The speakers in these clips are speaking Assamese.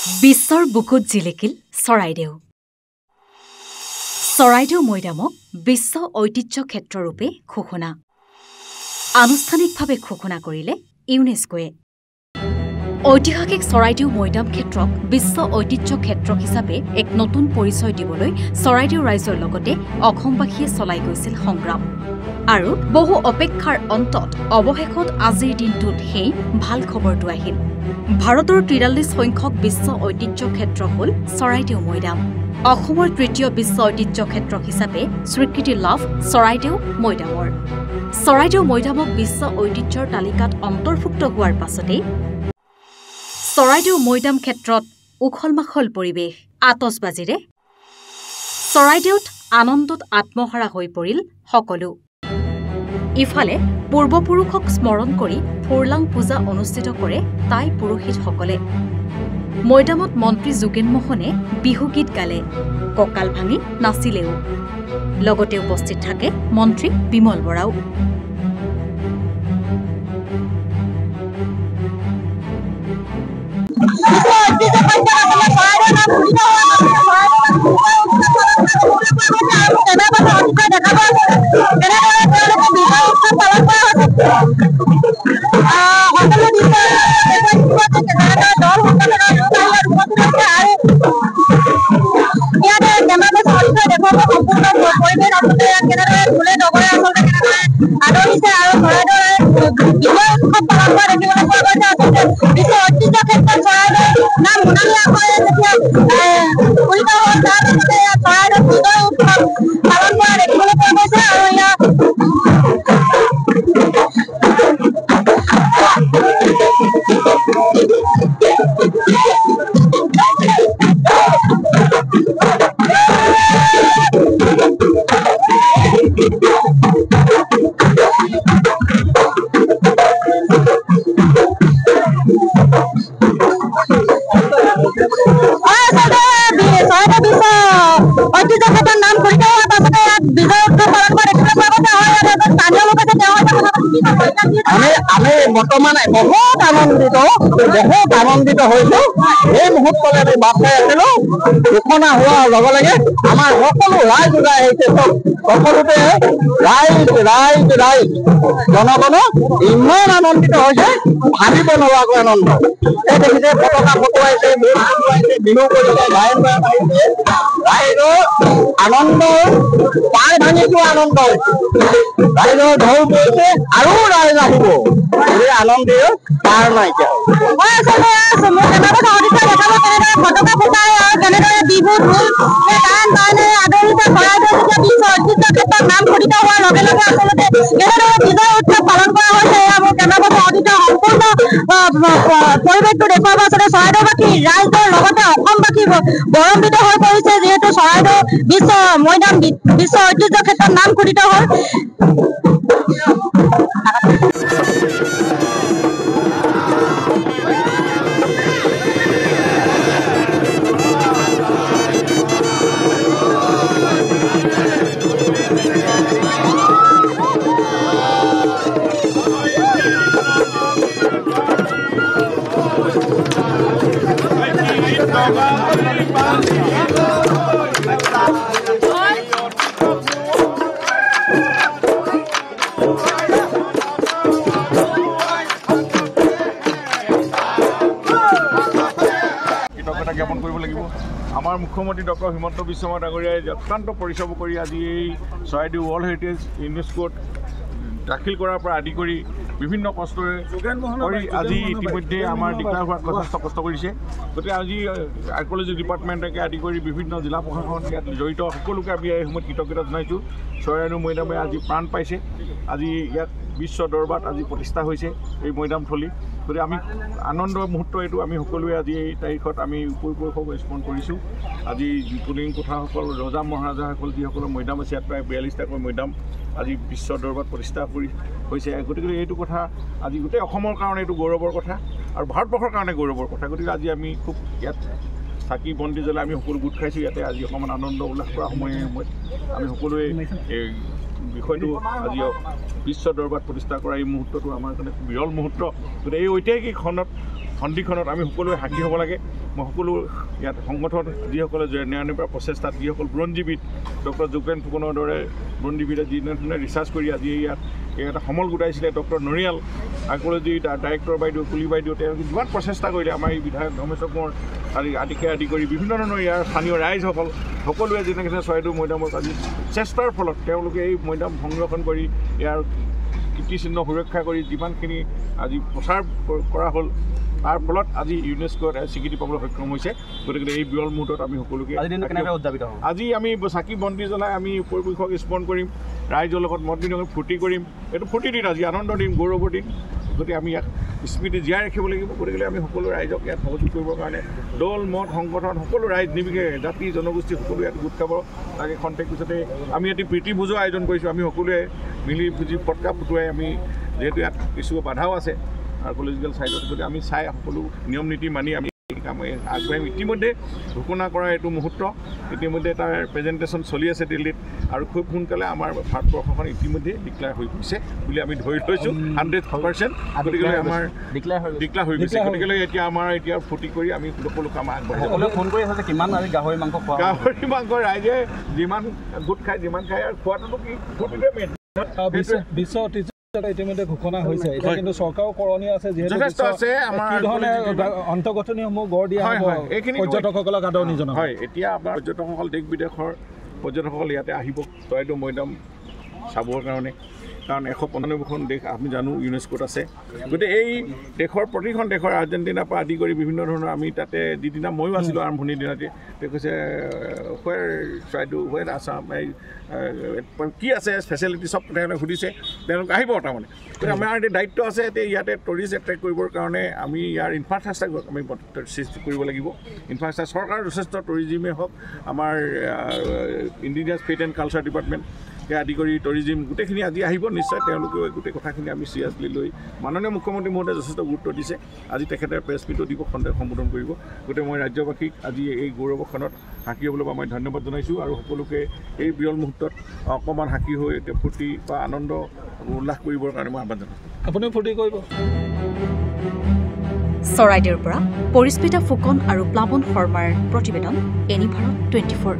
বিশ্বৰ বুকুত জিলিকিল চৰাইদেউ। চৰাইদেউ মৈদামক বিশ্ব ঐতিহ্য ক্ষেত্ৰৰূপে ঘোষণা। আনুষ্ঠানিকভাৱে ঘোষণা কৰিলে ইউনেস্কোৱে। ঐতিহাসিক চৰাইদেউ মৈদাম ক্ষেত্ৰক বিশ্ব ঐতিহ্য ক্ষেত্ৰ হিচাপে এক নতুন পৰিচয় দিবলৈ চৰাইদেউ ৰাইজৰ লগতে অসমবাসীয়ে চলাই গৈছিল সংগ্ৰাম। আৰু বহু অপেক্ষাৰ অন্তত অৱশেষত আজিৰ দিনটোত সেই ভাল খবৰটো আহিল। ভাৰতৰ 43 সংখ্যক বিশ্ব ঐতিহ্য ক্ষেত্ৰ হ'ল চৰাইদেউ মৈদাম। অসমৰ তৃতীয় বিশ্ব ঐতিহ্য ক্ষেত্ৰ হিচাপে স্বীকৃতি লাভ চৰাইদেউ মৈদামৰ। চৰাইদেউ মৈদামক বিশ্ব ঐতিহ্যৰ তালিকাত অন্তৰ্ভুক্ত হোৱাৰ পাছতেই চৰাইদেউ মৈদাম ক্ষেত্ৰত উখল-মাখল পৰিৱেশ, আতচবাজীৰে চৰাইদেউত আনন্দত আত্মহাৰা হৈ পৰিল সকলো। ইফালে পূৰ্বপুৰুষক স্মৰণ কৰি ফুৰলাং পূজা অনুষ্ঠিত কৰে টাই পুৰোহিতসকলে। মৈদামত মন্ত্ৰী যোগেন মোহনে বিহুগীত গালে, কঁকাল ভাঙি নাচিলেও। লগতে উপস্থিত থাকে মন্ত্ৰী বিমল বৰাও। আমি বৰ্তমান বহুত আনন্দিত হৈছো। এই মুহূৰ্তলৈ আমি বাট চাই আছিলো। ঘোষণা হোৱাৰ লগে লগে আমাৰ সকলো ৰাইজ ওলাই আহিছে। সকলোতে ৰাইজ জনগণ ইমান আনন্দিত হৈছে, ভাবিব নোৱাৰাকৈ আনন্দ। এই দেখিছে পতাকা ফটোৱাইছে, বিহু কৰিছে, গায়ন বায়ন আহিছে। ৰাইজৰ আনন্দৰ পাৰ ভাঙি যোৱা আনন্দ হৈছে। ৰাইজৰ ঢৌ গৈছে আৰু ৰাইজ আহিব। এই আনন্দেৰ পাৰ নাইকিয়া। ফটকা ফুটাই কেনেদৰে বিহু গান গানে আদৰিত চৰাইদেউ যেতিয়া বিশ্ব ঐতিহ্য ক্ষেত্ৰত নাম খোদিত হোৱাৰ লগে লগে আচলতে কেনেদৰে বিজয় উৎসৱ পালন কৰা হৈছে মোৰ কেন্দ্ৰবাসী অতীত সম্পূৰ্ণ পৰিৱেশটো দেখুৱাব। আচলতে চৰাইদেউবাসী ৰাইজৰ লগতে অসমবাসী গৌৰৱান্বিত হৈ পৰিছে, যিহেতু চৰাইদেউ বিশ্ব মৈদাম বিশ্ব ঐতিহ্য ক্ষেত্ৰত নাম খোদিত হ'ল। জ্ঞাপন কৰিব লাগিব। আমাৰ মুখ্যমন্ত্ৰী ডক্টৰ হিমন্ত বিশ্ব শৰ্মা ডাঙৰীয়াই অত্যন্ত পৰিশ্ৰম কৰি আজি এই চৰাইদেউ ৱৰ্ল্ড হেৰিটেজ ইউনেস্কোত দাখিল কৰাৰ পৰা আদি কৰি বিভিন্ন কষ্টৰে কৰি আজি ইতিমধ্যে আমাৰ ডিক্লেয়াৰ হোৱাত যথেষ্ট কষ্ট কৰিছে। গতিকে আজি আৰ্কিঅলজি ডিপাৰ্টমেণ্টকে আদি কৰি বিভিন্ন জিলা প্ৰশাসন ইয়াত জড়িত সকলোকে আমি এই সময়ত কৃতজ্ঞতা জনাইছোঁ। চৰাইদেউ মৈদামে আজি প্ৰাণ পাইছে। আজি ইয়াত বিশ্ব দৰবাৰত আজি প্ৰতিষ্ঠা হৈছে এই মৈদামথলী। গতিকে আমি আনন্দৰ মুহূৰ্ত এইটো আমি সকলোৱে আজি এই তাৰিখত আমি পূৰ্বপুৰুষক স্মৰণ কৰিছোঁ। আজি পুলিং কোঠাসকল, ৰজা মহাৰাজাসকল যিসকলৰ মৈদাম আছে, ইয়াত প্ৰায় 42টাকৈ মৈদাম আজি বিশ্ব দৰবাৰত প্ৰতিষ্ঠা হৈছে। গতিকে এইটো কথা আজি গোটেই অসমৰ কাৰণে এইটো গৌৰৱৰ কথা আৰু ভাৰতবৰ্ষৰ কাৰণে গৌৰৱৰ কথা। গতিকে আজি আমি খুব ইয়াত চাকি বন্তি জ্বলাই আমি সকলো গোট খাইছোঁ। ইয়াতে আজি অকণমান আনন্দ উল্লাস কৰা সময়ত আমি সকলোৱে বিষয়টো আজি বিশ্ব দৰবাৰত প্ৰতিষ্ঠা কৰা এই মুহূৰ্তটো আমাৰ কাৰণে বিৰল মুহূৰ্ত। গতিকে এই ঐতিহাসিক খনত সন্ধিখনত আমি সকলোৱে সাক্ষী হ'ব লাগে। মই সকলো ইয়াত সংগঠন যিসকলে ন্যায়ান্বিত প্ৰচেষ্টাত যিসকল বুৰঞ্জীবিদ ডক্টৰ যোগেন ফুকনৰ দৰে বুৰঞ্জীবিদে যিধৰণে ৰিচাৰ্চ কৰি আজি ইয়াত এটা সমল গোটাইছিলে ডক্টৰ নৰিয়াল আৰ্কলজি ডাইৰেক্টৰ বাইদেউ কুলি বাইদেউ তেওঁলোকে যিমান প্ৰচেষ্টা কৰিলে আমাৰ এই বিধায়ক ধৰ্মেশ্বৰ কোঁৱৰ আদি কৰি বিভিন্ন ধৰণৰ ইয়াৰ স্থানীয় ৰাইজসকল সকলোৱে যেনেকৈ চৰাইদেউ মৈদামত আজি চেষ্টাৰ ফলত তেওঁলোকে এই মৈদাম সংৰক্ষণ কৰি ইয়াৰ কীৰ্তিচিহ্ন সুৰক্ষা কৰি যিমানখিনি আজি প্ৰচাৰ কৰা হ'ল তাৰ ফলত আজি ইউনেস্কোত স্বীকৃতি পাবলৈ সক্ষম হৈছে। গতিকে এই বিৰল মুহূৰ্তত আমি সকলোকে আজি আমি চাকি বন্তি জ্বলাই আমি পৰিৱেশক স্মৰণ কৰিম, ৰাইজৰ লগত মত বিনিময় ফূৰ্তি কৰিম। এইটো ফূৰ্তি দিন, আজি আনন্দ দিন, গৌৰৱৰ দিন। গতিকে আমি ইয়াক স্মৃতি জীয়াই ৰাখিব লাগিব। গতিকে আমি সকলো ৰাইজক ইয়াত সহযোগ কৰিবৰ কাৰণে দল মত সংগঠন সকলো ৰাইজ নিৰ্বিশেষে জাতি জনগোষ্ঠী সকলো ইয়াত গোট খাব লাগে। খন্তেক পিছতে আমি এটি প্ৰীতিভোজৰ আয়োজন কৰিছোঁ। আমি সকলোৱে মিলি বুজি পটকা ফুটুৱাই আমি যিহেতু ইয়াত কিছু বাধাও আছে আৰ্কলজিকেল ছাইডত, গতিকে আমি চাই সকলো নিয়ম নীতি মানি আমি কাম আগবাঢ়িম। ইতিমধ্যে ঘোষণা কৰা এইটো মুহূৰ্ত ইতিমধ্যে তাৰ প্ৰেজেণ্টেশ্যন চলি আছে দিল্লীত আৰু খুব সোনকালে আমাৰ ভাৰতবৰ্ষখন ইতিমধ্যে ডিক্লেয়াৰ হৈ গৈছে বুলি আমি ধৰি লৈছোঁ 100%। গতিকে আমাৰ ডিক্লেয়াৰ হৈ গৈছে। গতিকে এতিয়া আমাৰ এতিয়া ফূৰ্তি কৰি আমি সকলো কাম আগবাঢ়িম। ফোন কৰি আছে কিমান আজি গাহৰি মাংস খোৱা? গাহৰি মাংস ৰাইজে যিমান গোট খায় যিমান খায় আৰু খোৱাটোতো কি ফূৰ্তিটোৱে মেইন। বিশ্ব ঐতিহ্য ইতিমধ্যে ঘোষণা হৈছে, এতিয়া কিন্তু চৰকাৰৰ কৰণীয় আছে যিহেতু অন্তঃগঠনিসমূহ গঢ় দিয়া হ'ব পৰ্যটকসকলক আদৰণি জনোৱা হয়। এতিয়া আপোনাৰ পৰ্যটকসকল দেশ বিদেশৰ পৰ্যটকসকল ইয়াতে আহিব চৰাইদেউ মৈদাম চাবৰ কাৰণে, কাৰণ 195খন দেশ আমি জানো ইউনেস্কোত আছে। গতিকে এই দেশৰ প্ৰতিখন দেশৰ আৰ্জেণ্টিনাৰ পৰা আদি কৰি বিভিন্ন ধৰণৰ আমি তাতে যিদিনা ময়ো আছিলোঁ আৰম্ভণিৰ দিনতে তেওঁ কৈছে হুৱেৰ চৰাইদেউ হুৱেৰ আছাম কি আছে ফেচিলিটি চব তেওঁলোকে সুধিছে, তেওঁলোকে আহিব তাৰমানে। গতিকে আমাৰ এতিয়া দায়িত্ব আছে এতিয়া ইয়াতে টুৰিষ্ট এট্ৰেক্ট কৰিবৰ কাৰণে আমি ইয়াৰ ইনফ্ৰাষ্ট্ৰাকচাৰ আমি সৃষ্টি কৰিব লাগিব। ইনফ্ৰাষ্ট্ৰাকচাৰ চৰকাৰৰ যথেষ্ট টুৰিজিমেই হওক, আমাৰ indigenous faith and culture department আদি কৰি টুৰিজিম গোটেইখিনি আজি আহিব নিশ্চয়। তেওঁলোকেও গোটেই কথাখিনি আমি চিৰিয়াছলি লৈ মাননীয় মুখ্যমন্ত্ৰী মহোদয়ে যথেষ্ট গুৰুত্ব দিছে। আজি তেখেতে প্ৰেছ মিটো দিব, খন্তেক সম্বোধন কৰিব। গতিকে মই ৰাজ্যবাসীক আজি এই গৌৰৱখনত সাক্ষী হ'বলৈ মই ধন্যবাদ জনাইছোঁ আৰু সকলোকে এই বিৰল মুহূৰ্তত অকণমান সাক্ষী হৈ ফূৰ্তি বা আনন্দ উল্লাস কৰিবৰ কাৰণে মই আহ্বান জনাইছোঁ। আপুনিও ফূৰ্তি কৰিব। চৰাইদেউৰ পৰা পৰিস্মিতা ফুকন আৰু প্লাৱন শৰ্মাৰ প্ৰতিবেদন, এনি ভাৰত 24।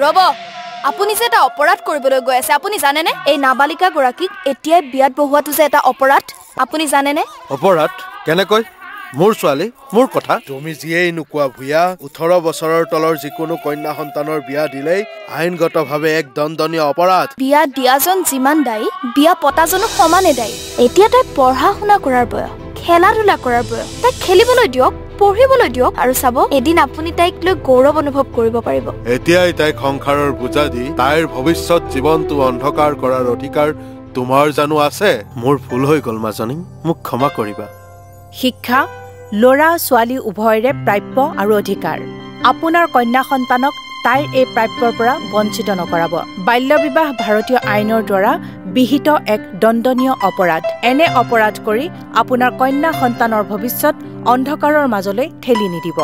ৰব, আপুনি যে এটা অপৰাধ কৰিবলৈ গৈ আছে, আপুনি জানেনে? এই নাবালিকা গৰাকীক এতিয়াই বিয়াত বহোৱাটো যে এটা অপৰাধ, আপুনি জানেনে? অপৰাধ কেনেকৈ? মোৰ ছোৱালী, মোৰ কথা। তুমি যিয়েই নোকোৱা ভূঞা, 18 বছৰৰ তলৰ যিকোনো কন্যা সন্তানৰ বিয়া দিলেই আইনগতভাৱে এক দণ্ডনীয় অপৰাধ। বিয়া দিয়াজন যিমান দায়ী, বিয়া পতাজনো সমানে দায়ী। এতিয়া তাই পঢ়া শুনা কৰাৰ বয়স, খেলা ধূলা কৰাৰ বয়স। তাইক খেলিবলৈ দিয়ক, পঢ়িবলৈ দিয়ক, আৰু চাব এদিন আপুনি তাইক লৈ গৌৰৱ অনুভৱ কৰিব পাৰিব। এতিয়াই তাইক সংসাৰৰ বোজা দি তাইৰ ভৱিষ্যত জীৱনটো অন্ধকাৰ কৰাৰ অধিকাৰ তোমাৰ জানো আছে? মোৰ ভুল হৈ গ'ল মাজনী, মোক ক্ষমা কৰিবা। শিক্ষা ল'ৰা ছোৱালী উভয়ৰে প্ৰাপ্য আৰু অধিকাৰ। আপোনাৰ কন্যা সন্তানক তাইৰ এই প্ৰাপ্যৰ পৰা বঞ্চিত নকৰাব। বাল্য বিবাহ ভাৰতীয় আইনৰ দ্বাৰা বিহিত এক দণ্ডনীয় অপৰাধ। এনে অপৰাধ কৰি আপোনাৰ কন্যা সন্তানৰ ভৱিষ্যত অন্ধকাৰৰ মাজলৈ ঠেলি নিদিব।